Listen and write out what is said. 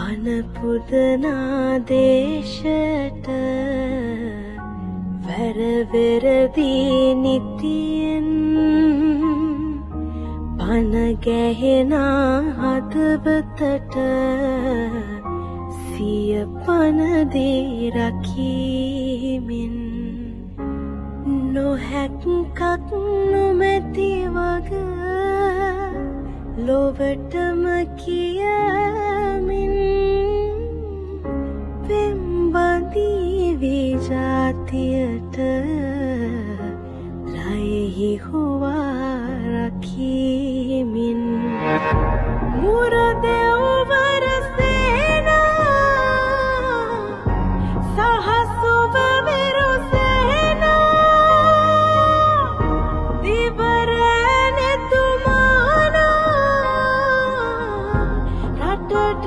පනපුදනා දේශට වැරවෙරදී නිතියෙන් පනගැහෙනා හදවතට සිය පනදී රකීමින් නොහැක්කක් නොමැති වග ලොවටම කියමින් පෙම්බදී විජාතියට ලයෙහි හුවා රකීමින් මුරදෙව්වර සේනා සහසුව මෙරුසේනා දිවරැනෙතුමානා රටට